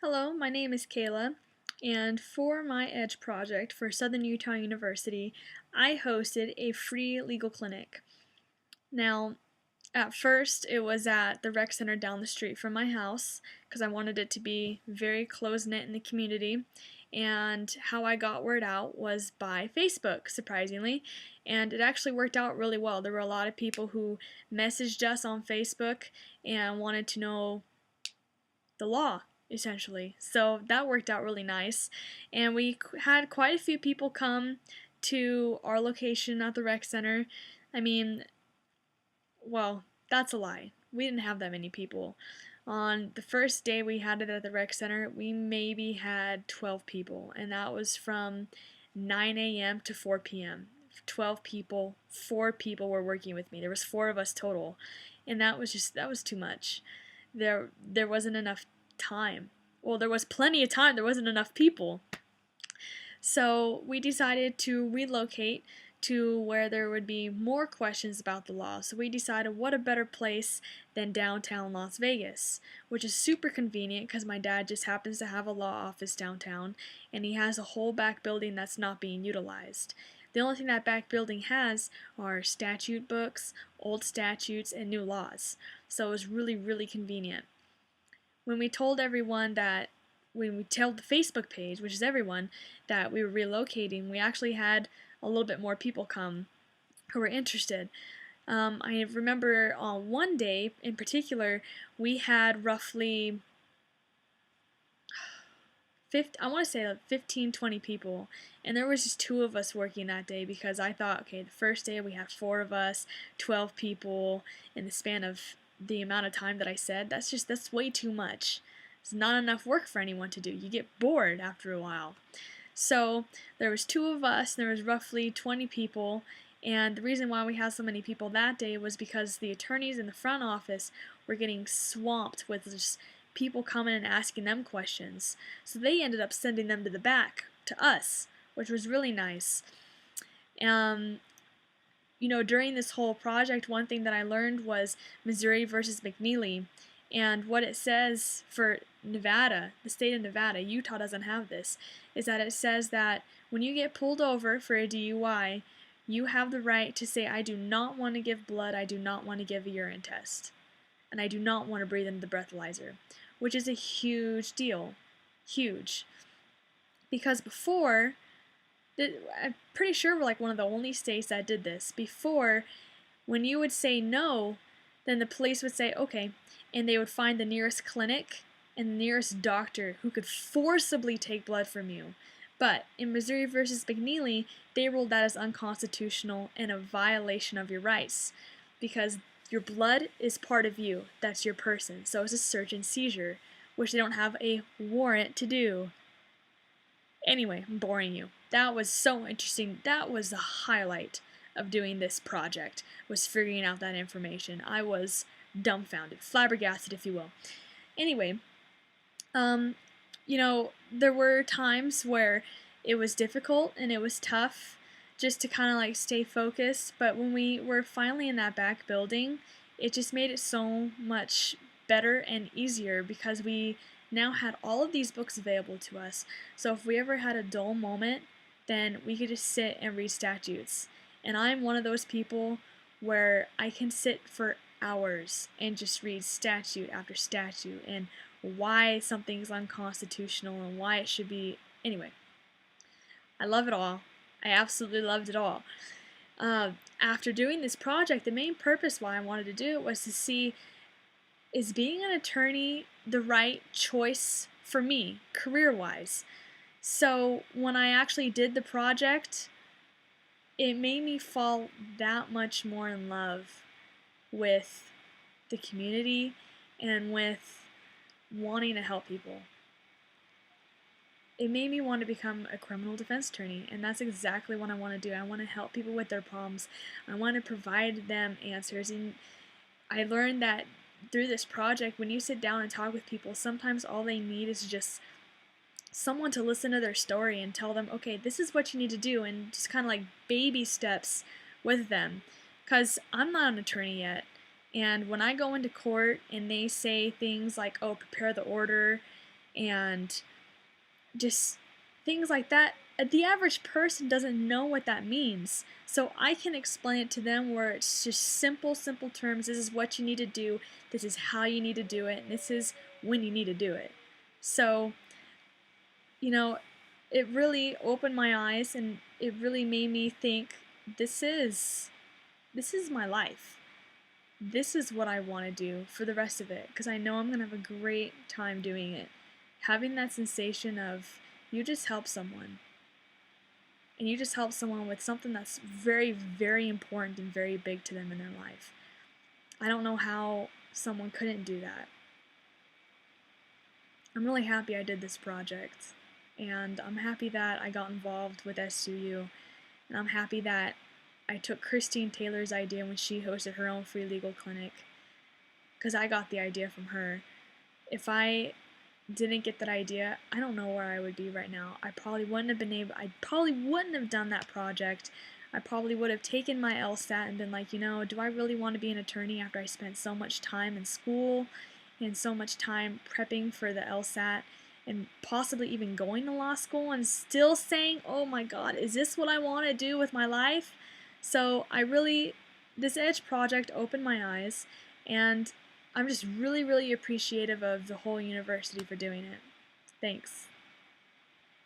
Hello, my name is Kayla, and for my EDGE project for Southern Utah University, I hosted a free legal clinic. Now, at first, it was at the rec center down the street from my house because I wanted it to be very close-knit in the community. And how I got word out was by Facebook, surprisingly, and it actually worked out really well. There were a lot of people who messaged us on Facebook and wanted to know the law, essentially. So that worked out really nice. And we had quite a few people come to our location at the rec center. I mean, well, that's a lie. We didn't have that many people. On the first day we had it at the rec center, we maybe had 12 people, and that was from 9 a.m. to 4 p.m. 12 people, 4 people were working with me. There was 4 of us total, and that was too much. There wasn't enough time. Well, there was plenty of time, there wasn't enough people. So we decided to relocate to where there would be more questions about the law. So we decided what a better place than downtown Las Vegas, which is super convenient because my dad just happens to have a law office downtown and he has a whole back building that's not being utilized. The only thing that back building has are statute books, old statutes, and new laws. So it was really, really convenient. When we told everyone that, when we told the Facebook page, which is everyone, that we were relocating, we actually had a little bit more people come who were interested. I remember on one day in particular, we had roughly I want to say like 15, 20 people, and there was just 2 of us working that day because I thought, okay, the first day we had 4 of us, 12 people in the span of the amount of time that I said. That's way too much. It's not enough work for anyone to do. You get bored after a while. So there was 2 of us, and there was roughly 20 people, and the reason why we had so many people that day was because the attorneys in the front office were getting swamped with just people coming and asking them questions. So they ended up sending them to the back, to us, which was really nice. Um, during this whole project, one thing that I learned was Missouri versus McNeely, and what it says for Nevada, the state of Nevada, Utah doesn't have this, is that it says that when you get pulled over for a DUI, you have the right to say, I do not want to give blood, I do not want to give a urine test, and I do not want to breathe into the breathalyzer, which is a huge deal. Huge. Because before, I'm pretty sure we're like one of the only states that did this. Before, when you would say no, then the police would say, okay, and they would find the nearest clinic and the nearest doctor who could forcibly take blood from you. But in Missouri versus McNeely, they ruled that as unconstitutional and a violation of your rights because your blood is part of you. That's your person. So it's a search and seizure, which they don't have a warrant to do. Anyway, I'm boring you. That was so interesting. That was the highlight of doing this project, was figuring out that information. I was dumbfounded, flabbergasted, if you will. Anyway, there were times where it was difficult and it was tough just to kind of like stay focused, but when we were finally in that back building, it just made it so much better and easier because we now had all of these books available to us. So if we ever had a dull moment, then we could just sit and read statutes. And I'm one of those people where I can sit for hours and just read statute after statute and why something's unconstitutional and why it should be. Anyway, I love it all. I absolutely loved it all. After doing this project, the main purpose why I wanted to do it was to see, is being an attorney the right choice for me, career-wise? So when I actually did the project, it made me fall that much more in love with the community and with wanting to help people. It made me want to become a criminal defense attorney, and that's exactly what I want to do. I want to help people with their problems. I want to provide them answers, and I learned that through this project, when you sit down and talk with people, sometimes all they need is just someone to listen to their story and tell them, okay, this is what you need to do, and just kind of like baby steps with them. Because I'm not an attorney yet, and when I go into court and they say things like, oh, prepare the order, and just things like that. The average person doesn't know what that means. So I can explain it to them where it's just simple terms. This is what you need to do. This is how you need to do it. And this is when you need to do it. So, you know, it really opened my eyes, and it really made me think, this is my life. This is what I want to do for the rest of it, because I know I'm going to have a great time doing it. Having that sensation of you just help someone. And you just help someone with something that's very, very important and very big to them in their life. I don't know how someone couldn't do that. I'm really happy I did this project. And I'm happy that I got involved with SUU. And I'm happy that I took Christine Taylor's idea when she hosted her own free legal clinic, because I got the idea from her. If I didn't get that idea, I don't know where I would be right now. I probably wouldn't have done that project. I probably would have taken my LSAT and been like, do I really want to be an attorney after I spent so much time in school and so much time prepping for the LSAT and possibly even going to law school, and still saying, oh my God, is this what I want to do with my life? So this EDGE project opened my eyes, and I'm just really, really appreciative of the whole university for doing it. Thanks.